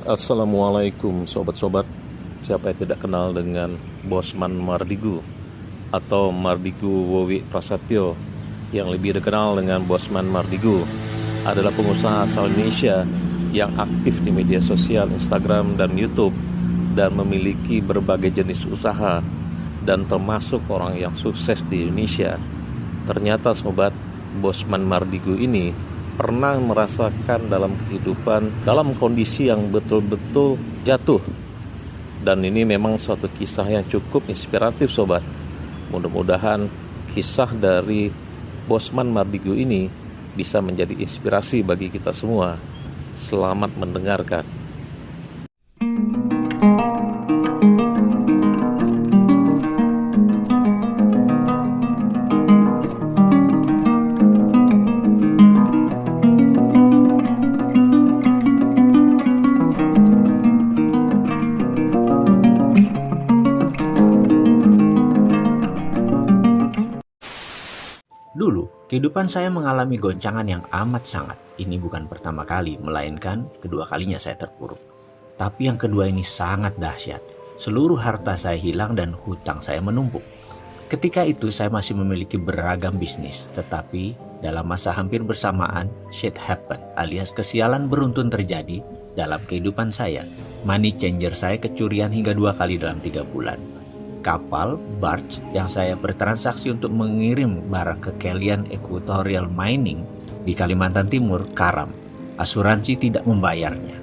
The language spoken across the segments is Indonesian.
Assalamualaikum sobat-sobat. Siapa yang tidak kenal dengan Bosman Mardigu atau Mardigu Wowi Prasetyo yang lebih dikenal dengan Bosman Mardigu, adalah pengusaha asal Indonesia yang aktif di media sosial Instagram dan YouTube dan memiliki berbagai jenis usaha dan termasuk orang yang sukses di Indonesia. Ternyata sobat, Bosman Mardigu ini pernah merasakan dalam kehidupan dalam kondisi yang betul-betul jatuh. Dan ini memang suatu kisah yang cukup inspiratif sobat. Mudah-mudahan kisah dari Bosman Mardigu ini bisa menjadi inspirasi bagi kita semua. Selamat mendengarkan. Dulu, kehidupan saya mengalami goncangan yang amat sangat. Ini bukan pertama kali, melainkan kedua kalinya saya terpuruk. Tapi yang kedua ini sangat dahsyat. Seluruh harta saya hilang dan hutang saya menumpuk. Ketika itu saya masih memiliki beragam bisnis, tetapi dalam masa hampir bersamaan, shit happen alias kesialan beruntun terjadi dalam kehidupan saya. Money changer saya kecurian hingga 2 kali dalam 3 bulan. Kapal, barge yang saya bertransaksi untuk mengirim barang ke Kelian Equatorial Mining di Kalimantan Timur karam. Asuransi tidak membayarnya.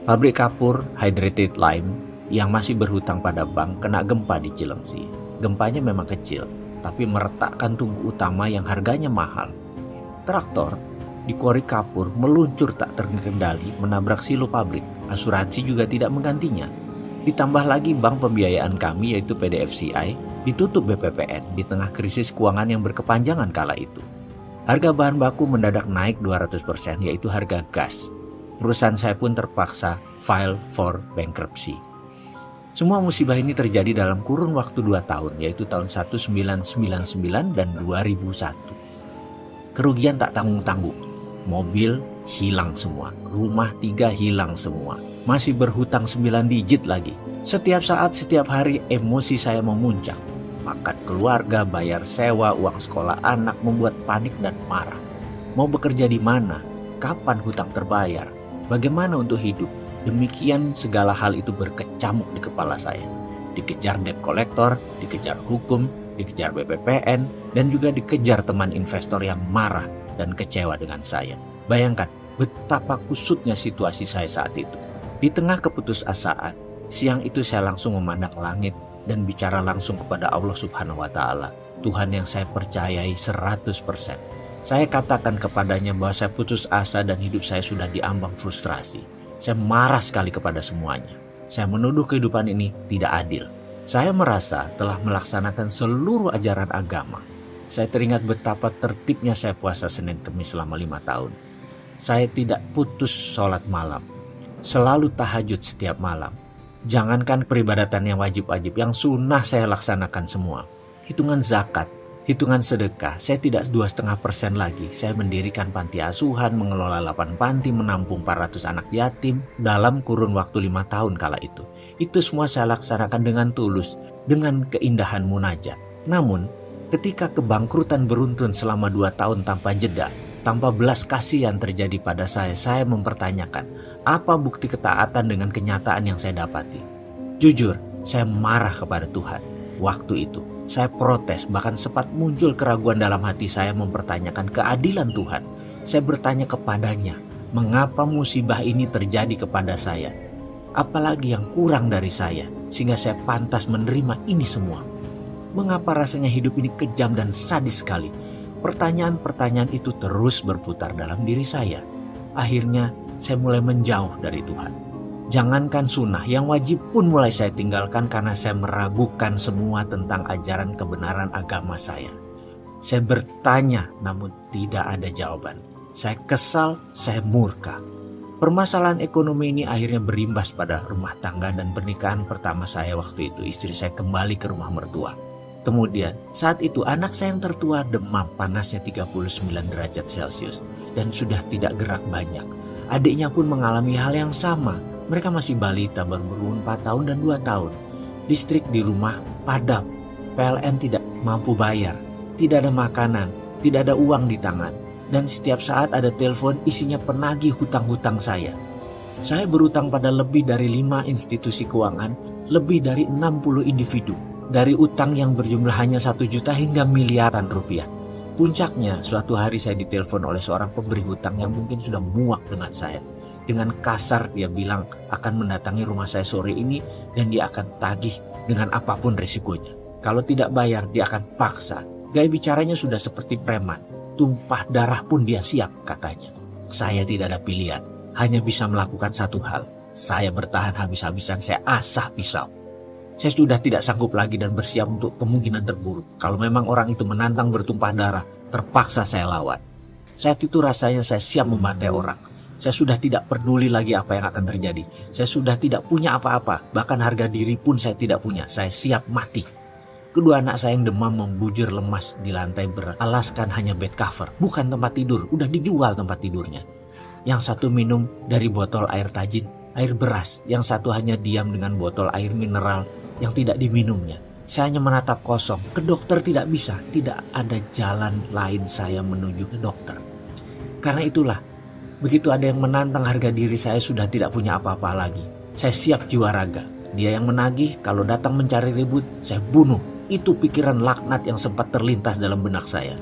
Pabrik kapur Hydrated Lime yang masih berhutang pada bank kena gempa di Cilengsi. Gempanya memang kecil, tapi meretakkan tubuh utama yang harganya mahal. Traktor di kuari kapur meluncur tak terkendali menabrak silo pabrik. Asuransi juga tidak menggantinya. Ditambah lagi bank pembiayaan kami yaitu PDFCI ditutup BPPN di tengah krisis keuangan yang berkepanjangan kala itu. Harga bahan baku mendadak naik 200% yaitu harga gas. Perusahaan saya pun terpaksa file for bankruptcy. Semua musibah ini terjadi dalam kurun waktu 2 tahun yaitu tahun 1999 dan 2001. Kerugian tak tanggung-tanggung. Mobil hilang semua, rumah 3 hilang semua, masih berhutang 9 digit lagi. Setiap saat, setiap hari emosi saya memuncak. Makan keluarga, bayar sewa, uang sekolah anak membuat panik dan marah. Mau bekerja di mana? Kapan hutang terbayar? Bagaimana untuk hidup? Demikian segala hal itu berkecamuk di kepala saya. Dikejar debt collector, dikejar hukum, dikejar BPPN, dan juga dikejar teman investor yang marah dan kecewa dengan saya. Bayangkan betapa kusutnya situasi saya saat itu. Di tengah keputusasaan, siang itu saya langsung memandang langit dan bicara langsung kepada Allah Subhanahu wa Ta'ala, Tuhan yang saya percayai 100%. Saya katakan kepadanya bahwa saya putus asa dan hidup saya sudah diambang frustrasi. Saya marah sekali kepada semuanya. Saya menuduh kehidupan ini tidak adil. Saya merasa telah melaksanakan seluruh ajaran agama. Saya teringat betapa tertibnya saya puasa Senin Kemis selama 5 tahun. Saya tidak putus sholat malam. Selalu tahajud setiap malam. Jangankan peribadatan yang wajib-wajib, yang sunnah saya laksanakan semua. Hitungan zakat, hitungan sedekah, saya tidak 2,5% lagi. Saya mendirikan panti asuhan, mengelola 8 panti, menampung 400 anak yatim dalam kurun waktu 5 tahun kala itu. Itu semua saya laksanakan dengan tulus, dengan keindahan munajat. Namun, ketika kebangkrutan beruntun selama 2 tahun tanpa jeda, tanpa belas kasihan terjadi pada saya mempertanyakan, apa bukti ketaatan dengan kenyataan yang saya dapati? Jujur, saya marah kepada Tuhan. Waktu itu, saya protes, bahkan sempat muncul keraguan dalam hati saya mempertanyakan keadilan Tuhan. Saya bertanya kepadanya, mengapa musibah ini terjadi kepada saya? Apalagi yang kurang dari saya, sehingga saya pantas menerima ini semua? Mengapa rasanya hidup ini kejam dan sadis sekali? Pertanyaan-pertanyaan itu terus berputar dalam diri saya. Akhirnya saya mulai menjauh dari Tuhan. Jangankan sunnah, yang wajib pun mulai saya tinggalkan karena saya meragukan semua tentang ajaran kebenaran agama saya. Saya bertanya namun tidak ada jawaban. Saya kesal, saya murka. Permasalahan ekonomi ini akhirnya berimbas pada rumah tangga dan pernikahan pertama saya waktu itu. Istri saya kembali ke rumah mertua. Kemudian saat itu anak saya yang tertua demam, panasnya 39 derajat Celcius dan sudah tidak gerak banyak. Adiknya pun mengalami hal yang sama. Mereka masih balita baru berumur 4 tahun dan 2 tahun. Listrik di rumah padam. PLN tidak mampu bayar. Tidak ada makanan, tidak ada uang di tangan. Dan setiap saat ada telepon isinya penagih hutang-hutang saya. Saya berutang pada lebih dari 5 institusi keuangan, lebih dari 60 individu. Dari utang yang berjumlah hanya 1 juta hingga miliaran rupiah. Puncaknya, suatu hari saya ditelepon oleh seorang pemberi hutang yang mungkin sudah muak dengan saya. Dengan kasar dia bilang akan mendatangi rumah saya sore ini dan dia akan tagih dengan apapun resikonya. Kalau tidak bayar, dia akan paksa. Gaya bicaranya sudah seperti preman. Tumpah darah pun dia siap, katanya. Saya tidak ada pilihan. Hanya bisa melakukan satu hal. Saya bertahan habis-habisan, saya asah pisau. Saya sudah tidak sanggup lagi dan bersiap untuk kemungkinan terburuk. Kalau memang orang itu menantang bertumpah darah, terpaksa saya lawan. Saat itu rasanya saya siap membantai orang. Saya sudah tidak peduli lagi apa yang akan terjadi. Saya sudah tidak punya apa-apa. Bahkan harga diri pun saya tidak punya. Saya siap mati. Kedua anak saya yang demam membujur lemas di lantai beralaskan hanya bed cover. Bukan tempat tidur, udah dijual tempat tidurnya. Yang satu minum dari botol air tajin, air beras. Yang satu hanya diam dengan botol air mineral yang tidak diminumnya. Saya hanya menatap kosong. Ke dokter tidak bisa. Tidak ada jalan lain saya menuju ke dokter. Karena itulah, begitu ada yang menantang harga diri saya sudah tidak punya apa-apa lagi. Saya siap jiwa raga. Dia yang menagih, kalau datang mencari ribut, saya bunuh. Itu pikiran laknat yang sempat terlintas dalam benak saya.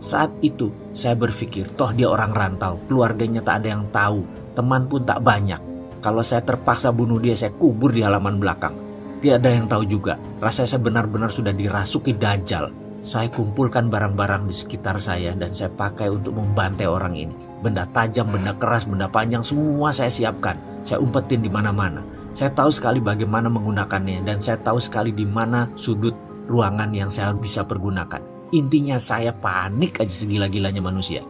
Saat itu saya berpikir, toh dia orang rantau, keluarganya tak ada yang tahu, teman pun tak banyak. Kalau saya terpaksa bunuh dia, saya kubur di halaman belakang. Tidak ada yang tahu juga. Rasanya saya benar-benar sudah dirasuki dajjal. Saya kumpulkan barang-barang di sekitar saya dan saya pakai untuk membantai orang ini. Benda tajam, benda keras, benda panjang, semua saya siapkan. Saya umpetin di mana-mana. Saya tahu sekali bagaimana menggunakannya dan saya tahu sekali di mana sudut ruangan yang saya bisa pergunakan. Intinya saya panik aja segila-gilanya manusia.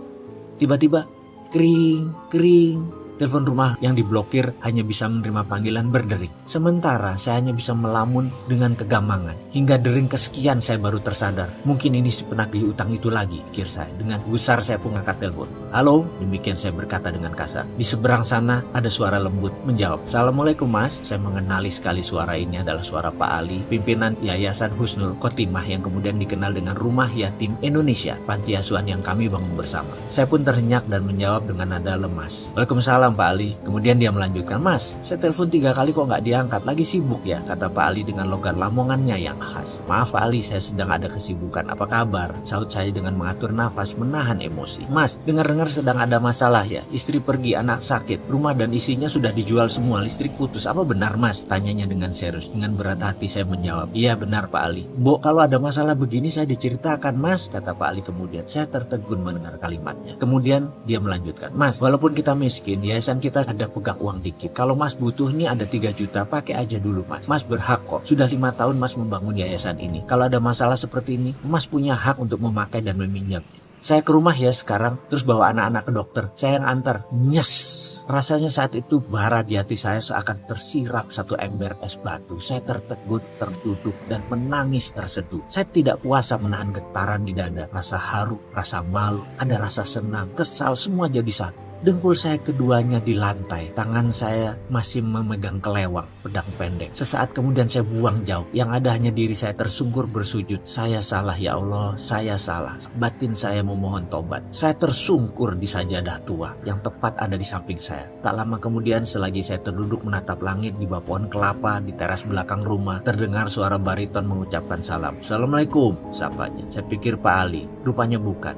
Tiba-tiba kering, kering. Telepon rumah yang diblokir hanya bisa menerima panggilan berdering. Sementara saya hanya bisa melamun dengan kegamangan. Hingga dering kesekian saya baru tersadar. Mungkin ini si penagih utang itu lagi, pikir saya. Dengan gusar saya pun angkat telepon. Halo, demikian saya berkata dengan kasar. Di seberang sana ada suara lembut menjawab. Assalamualaikum mas. Saya mengenali sekali suara ini adalah suara Pak Ali, pimpinan Yayasan Husnul Khotimah yang kemudian dikenal dengan Rumah Yatim Indonesia, panti asuhan yang kami bangun bersama. Saya pun terhenyak dan menjawab dengan nada lemas. Waalaikumsalam Pak Ali. Kemudian dia melanjutkan, mas, saya telepon 3 kali kok nggak diangkat, lagi sibuk ya, kata Pak Ali dengan logat lamongannya yang khas. Maaf Pak Ali, saya sedang ada kesibukan, apa kabar? Sahut saya dengan mengatur nafas, menahan emosi. Mas, dengar-dengar sedang ada masalah ya, istri pergi, anak sakit, rumah dan isinya sudah dijual semua, listrik putus, apa benar mas? Tanyanya dengan serius. Dengan berat hati saya menjawab, iya benar Pak Ali. Mbok, kalau ada masalah begini saya diceritakan mas, kata Pak Ali kemudian. Saya tertegun mendengar kalimatnya. Kemudian dia melanjutkan, mas, walaupun kita miskin, yayasan kita ada pegang uang dikit. Kalau mas butuh nih ada 3 juta, pakai aja dulu mas. Mas berhak kok. Sudah 5 tahun mas membangun yayasan ini. Kalau ada masalah seperti ini, mas punya hak untuk memakai dan meminjam. Saya ke rumah ya sekarang, terus bawa anak-anak ke dokter. Saya yang antar. Nyes. Rasanya saat itu bara di hati saya seakan tersirap satu ember es batu. Saya tertegun, terduduk, dan menangis terseduh. Saya tidak kuasa menahan getaran di dada. Rasa haru, rasa malu, ada rasa senang, kesal, semua jadi satu. Dengkul saya keduanya di lantai, tangan saya masih memegang kelewang, pedang pendek. Sesaat kemudian saya buang jauh, yang ada hanya diri saya tersungkur bersujud. Saya salah ya Allah, saya salah. Batin saya memohon tobat. Saya tersungkur di sajadah tua, yang tepat ada di samping saya. Tak lama kemudian selagi saya terduduk menatap langit di bawah pohon kelapa di teras belakang rumah, terdengar suara bariton mengucapkan salam. Assalamualaikum, sapanya. Saya pikir Pak Ali, rupanya bukan.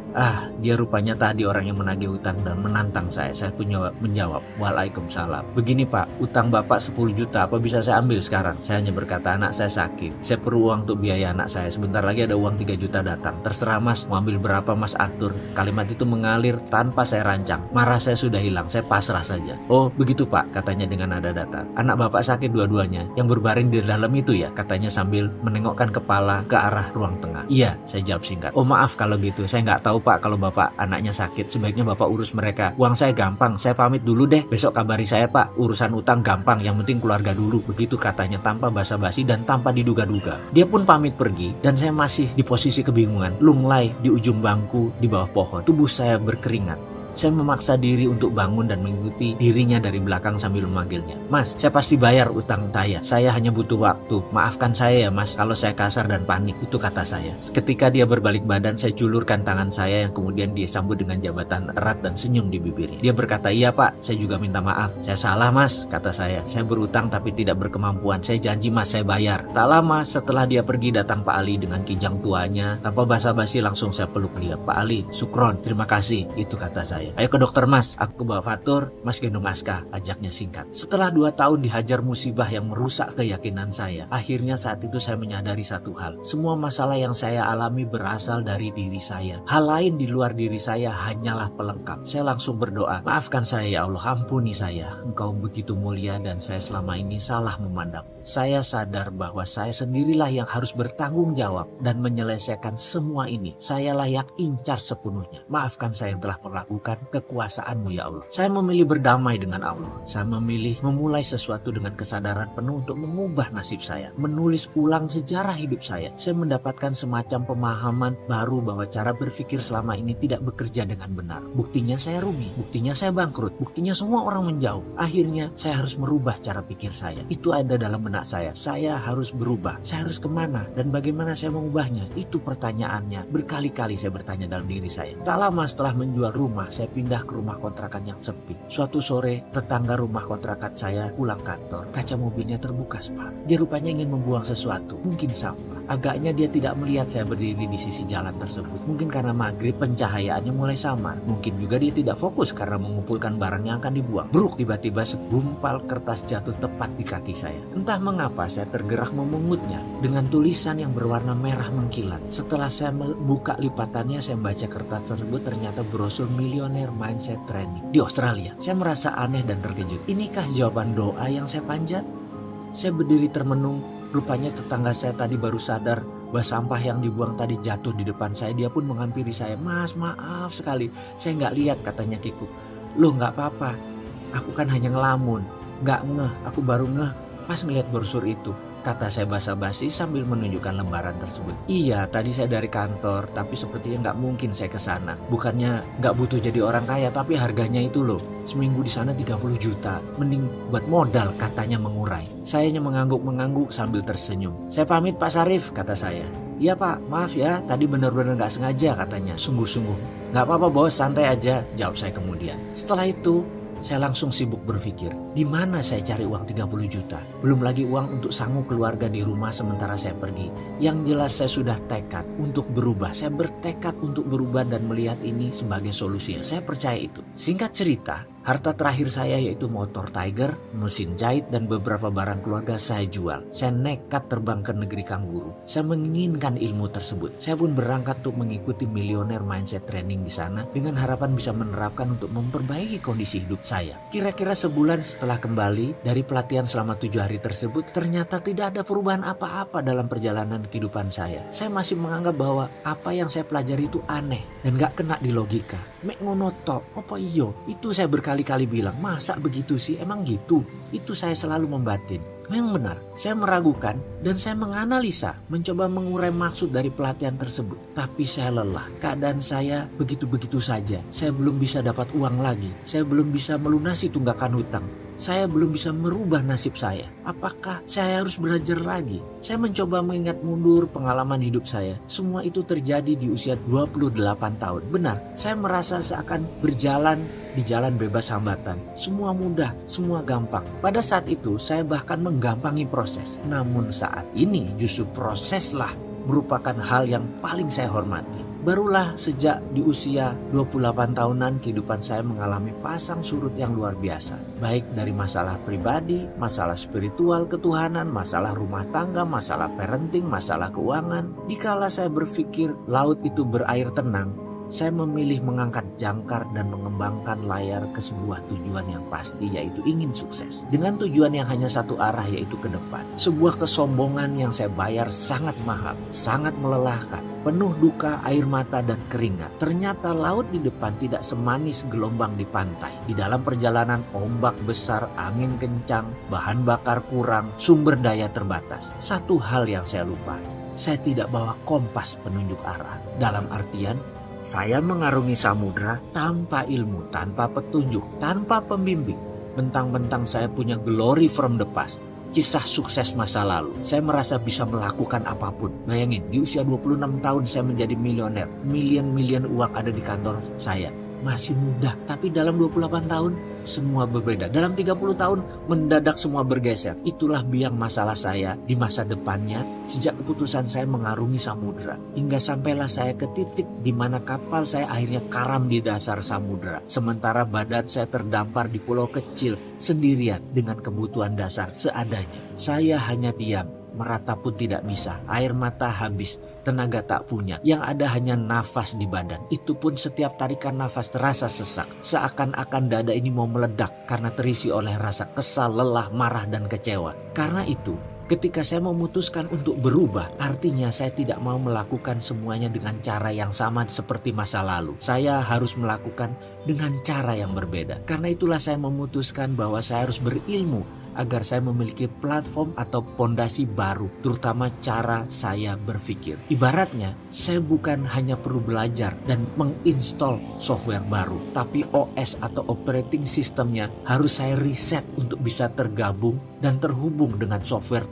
Dia rupanya tadi orang yang menagih hutang dan menantang saya pun menjawab, waalaikumsalam. Begini Pak, utang Bapak 10 juta, apa bisa saya ambil sekarang? Saya hanya berkata, anak saya sakit, saya perlu uang untuk biaya anak saya, sebentar lagi ada uang 3 juta datang, terserah mas, mau ambil berapa mas atur. Kalimat itu mengalir tanpa saya rancang, marah saya sudah hilang, saya pasrah saja. Oh begitu Pak, katanya dengan nada datar. Anak Bapak sakit dua-duanya, yang berbaring di dalam itu ya, katanya sambil menengokkan kepala ke arah ruang tengah. Iya, saya jawab singkat. Oh maaf kalau gitu, saya nggak tahu Pak kalau Bapak anaknya sakit, sebaiknya Bapak urus mereka. Uang saya gampang, saya pamit dulu deh. Besok kabari saya Pak, urusan utang gampang, yang penting keluarga dulu. Begitu katanya tanpa basa-basi dan tanpa diduga-duga. Dia pun pamit pergi dan saya masih di posisi kebingungan, lunglai di ujung bangku di bawah pohon. Tubuh saya berkeringat. Saya memaksa diri untuk bangun dan mengikuti dirinya dari belakang sambil memanggilnya. Mas, saya pasti bayar utang saya hanya butuh waktu. Maafkan saya ya mas kalau saya kasar dan panik, itu kata saya. Ketika dia berbalik badan, saya julurkan tangan saya yang kemudian dia sambut dengan jabatan erat dan senyum di bibirnya. Dia berkata, iya pak, saya juga minta maaf. Saya salah mas, kata saya. Saya berutang tapi tidak berkemampuan. Saya janji mas, saya bayar. Tak lama setelah dia pergi, datang Pak Ali dengan kijang tuanya. Tanpa basa-basi langsung saya peluk dia. Pak Ali, sukron, terima kasih, itu kata saya. Ayo ke dokter mas, aku bawa Fatur, mas gendong Aska, ajaknya singkat. Setelah 2 tahun dihajar musibah yang merusak keyakinan saya, akhirnya saat itu saya menyadari satu hal. Semua masalah yang saya alami berasal dari diri saya. Hal lain di luar diri saya hanyalah pelengkap. Saya langsung berdoa, maafkan saya ya Allah, ampuni saya. Engkau begitu mulia dan saya selama ini salah memandang. Saya sadar bahwa saya sendirilah yang harus bertanggung jawab dan menyelesaikan semua ini. Sayalah yang incar sepenuhnya. Maafkan saya yang telah melakukan kekuasaan-Mu ya Allah. Saya memilih berdamai dengan Allah. Saya memilih memulai sesuatu dengan kesadaran penuh untuk mengubah nasib saya. Menulis ulang sejarah hidup saya. Saya mendapatkan semacam pemahaman baru bahwa cara berpikir selama ini tidak bekerja dengan benar. Buktinya saya rugi. Buktinya saya bangkrut. Buktinya semua orang menjauh. Akhirnya saya harus merubah cara pikir saya. Itu ada dalam benak saya. Saya harus berubah. Saya harus kemana dan bagaimana saya mengubahnya? Itu pertanyaannya. Berkali-kali saya bertanya dalam diri saya. Tak lama setelah menjual rumah, saya pindah ke rumah kontrakan yang sepi. Suatu sore, tetangga rumah kontrakan saya pulang kantor. Kaca mobilnya terbuka separuh. Dia rupanya ingin membuang sesuatu, mungkin sampah. Agaknya dia tidak melihat saya berdiri di sisi jalan tersebut. Mungkin karena maghrib pencahayaannya mulai samar. Mungkin juga dia tidak fokus karena mengumpulkan barang yang akan dibuang. Bruk, tiba-tiba segumpal kertas jatuh tepat di kaki saya. Entah mengapa saya tergerak memungutnya dengan tulisan yang berwarna merah mengkilat. Setelah saya membuka lipatannya, saya membaca kertas tersebut, ternyata brosur Millionaire Mindset Training di Australia. Saya merasa aneh dan terkejut. Inikah jawaban doa yang saya panjat? Saya berdiri termenung. Rupanya tetangga saya tadi baru sadar bahwa sampah yang dibuang tadi jatuh di depan saya. Dia pun menghampiri saya. Mas, maaf sekali, saya nggak lihat, katanya kikuk. Loh, nggak apa-apa, aku kan hanya ngelamun. Nggak ngeh, aku baru ngeh pas ngeliat brosur itu, kata saya basa-basi sambil menunjukkan lembaran tersebut. Iya, tadi saya dari kantor, tapi sepertinya nggak mungkin saya ke sana. Bukannya nggak butuh jadi orang kaya, tapi harganya itu loh. Seminggu di sana 30 juta, mending buat modal, katanya mengurai. Saya hanya mengangguk-mengangguk sambil tersenyum. Saya pamit Pak Sarif, kata saya. Iya Pak, maaf ya, tadi benar-benar nggak sengaja, katanya. Sungguh-sungguh. Nggak apa-apa bos, santai aja, jawab saya kemudian. Setelah itu, saya langsung sibuk berpikir, di mana saya cari uang 30 juta? Belum lagi uang untuk sanggup keluarga di rumah sementara saya pergi. Yang jelas saya sudah tekad untuk berubah. Saya bertekad untuk berubah dan melihat ini sebagai solusinya. Saya percaya itu. Singkat cerita, harta terakhir saya yaitu motor Tiger, mesin jahit, dan beberapa barang keluarga saya jual. Saya nekat terbang ke negeri Kangguru. Saya menginginkan ilmu tersebut. Saya pun berangkat untuk mengikuti Millionaire Mindset Training di sana dengan harapan bisa menerapkan untuk memperbaiki kondisi hidup saya. Kira-kira sebulan setelah kembali dari pelatihan selama 7 hari tersebut, ternyata tidak ada perubahan apa-apa dalam perjalanan kehidupan saya. Saya masih menganggap bahwa apa yang saya pelajari itu aneh dan gak kena di logika. Mek ngono tok, apa iyo? Itu saya berkali-kali bilang, masa begitu sih? Emang gitu? Itu saya selalu membatin. Memang benar, saya meragukan dan saya menganalisa, mencoba mengurai maksud dari pelatihan tersebut. Tapi saya lelah, keadaan saya begitu-begitu saja. Saya belum bisa dapat uang lagi, saya belum bisa melunasi tunggakan hutang. Saya belum bisa merubah nasib saya. Apakah saya harus belajar lagi? Saya mencoba mengingat mundur pengalaman hidup saya. Semua itu terjadi di usia 28 tahun. Benar, saya merasa seakan berjalan di jalan bebas hambatan. Semua mudah, semua gampang. Pada saat itu saya bahkan menggampangi proses. Namun saat ini justru proseslah merupakan hal yang paling saya hormati. Barulah sejak di usia 28 tahunan kehidupan saya mengalami pasang surut yang luar biasa. Baik dari masalah pribadi, masalah spiritual, ketuhanan, masalah rumah tangga, masalah parenting, masalah keuangan. Dikala saya berpikir laut itu berair tenang, saya memilih mengangkat jangkar dan mengembangkan layar ke sebuah tujuan yang pasti, yaitu ingin sukses. Dengan tujuan yang hanya satu arah, yaitu ke depan. Sebuah kesombongan yang saya bayar sangat mahal, sangat melelahkan, penuh duka, air mata, dan keringat. Ternyata laut di depan tidak semanis gelombang di pantai. Di dalam perjalanan ombak besar, angin kencang, bahan bakar kurang, sumber daya terbatas. Satu hal yang saya lupa, saya tidak bawa kompas penunjuk arah. Dalam artian, Saya mengarungi samudra tanpa ilmu, tanpa petunjuk, tanpa pembimbing. Mentang-mentang saya punya glory from the past, kisah sukses masa lalu. Saya merasa bisa melakukan apapun. Bayangin, di usia 26 tahun saya menjadi milioner. Milian-milian uang ada di kantor saya. Masih muda, tapi dalam 28 tahun semua berbeda. Dalam 30 tahun mendadak semua bergeser. Itulah biang masalah saya di masa depannya sejak keputusan saya mengarungi samudra. Hingga sampailah saya ke titik di mana kapal saya akhirnya karam di dasar samudra. Sementara badan saya terdampar di pulau kecil sendirian dengan kebutuhan dasar seadanya. Saya hanya diam. Meratap pun tidak bisa, air mata habis, tenaga tak punya, yang ada hanya nafas di badan. Itu pun setiap tarikan nafas terasa sesak, seakan-akan dada ini mau meledak karena terisi oleh rasa kesal, lelah, marah, dan kecewa. Karena itu, ketika saya memutuskan untuk berubah, artinya saya tidak mau melakukan semuanya dengan cara yang sama seperti masa lalu. Saya harus melakukan dengan cara yang berbeda. Karena itulah saya memutuskan bahwa saya harus berilmu agar saya memiliki platform atau pondasi baru, terutama cara saya berpikir. Ibaratnya, saya bukan hanya perlu belajar dan menginstall software baru, tapi OS atau operating systemnya harus saya reset untuk bisa tergabung dan terhubung dengan software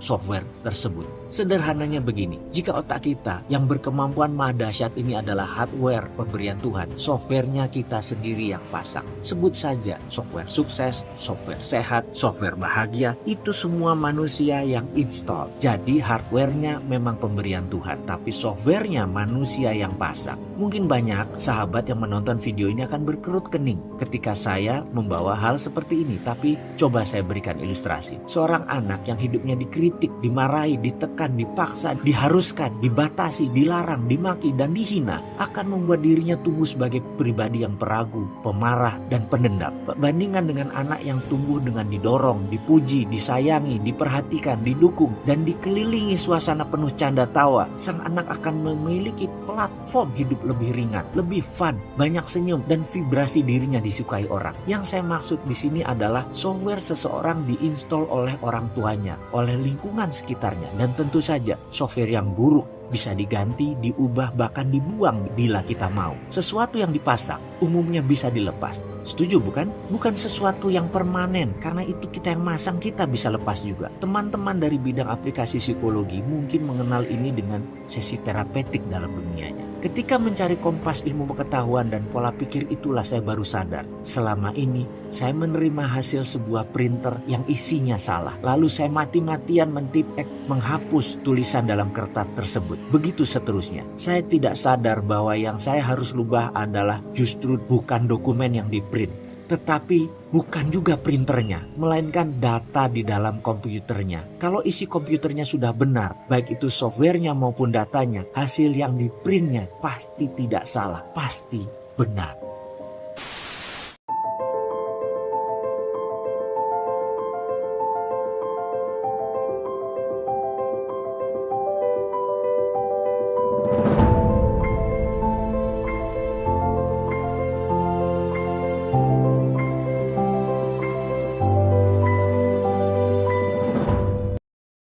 tersebut. Sederhananya begini, jika otak kita yang berkemampuan maha dahsyat ini adalah hardware pemberian Tuhan, softwarenya kita sendiri yang pasang. Sebut saja software sukses, software sehat, software bahagia, itu semua manusia yang install. Jadi hardwarenya memang pemberian Tuhan, tapi softwarenya manusia yang pasang. Mungkin banyak sahabat yang menonton video ini akan berkerut kening ketika saya membawa hal seperti ini, tapi coba saya berikan ilustrasi. Seorang anak yang hidupnya dikritik, dimarahi, ditekan, dipaksa, diharuskan, dibatasi, dilarang, dimaki, dan dihina akan membuat dirinya tumbuh sebagai pribadi yang peragu, pemarah, dan pendendam. Bandingkan dengan anak yang tumbuh dengan didorong, dipuji, disayangi, diperhatikan, didukung, dan dikelilingi suasana penuh canda tawa, sang anak akan memiliki platform hidup lebih ringan, lebih fun, banyak senyum, dan vibrasi dirinya disukai orang. Yang saya maksud di sini adalah software seseorang diinstal oleh orang tuanya, oleh lingkungan sekitarnya, dan tentu saja software yang buruk bisa diganti, diubah, bahkan dibuang bila kita mau. Sesuatu yang dipasang umumnya bisa dilepas. Setuju bukan? Bukan sesuatu yang permanen, karena itu kita yang masang, kita bisa lepas juga. Teman-teman dari bidang aplikasi psikologi mungkin mengenal ini dengan sesi terapeutik dalam dunianya. Ketika mencari kompas ilmu pengetahuan dan pola pikir, itulah saya baru sadar. Selama ini saya menerima hasil sebuah printer yang isinya salah. Lalu saya mati-matian mentipek, menghapus tulisan dalam kertas tersebut. Begitu seterusnya. Saya tidak sadar bahwa yang saya harus rubah adalah justru bukan dokumen yang diprint, tetapi bukan juga printernya, melainkan data di dalam komputernya. Kalau isi komputernya sudah benar, baik itu softwarenya maupun datanya, hasil yang diprintnya pasti tidak salah, pasti benar.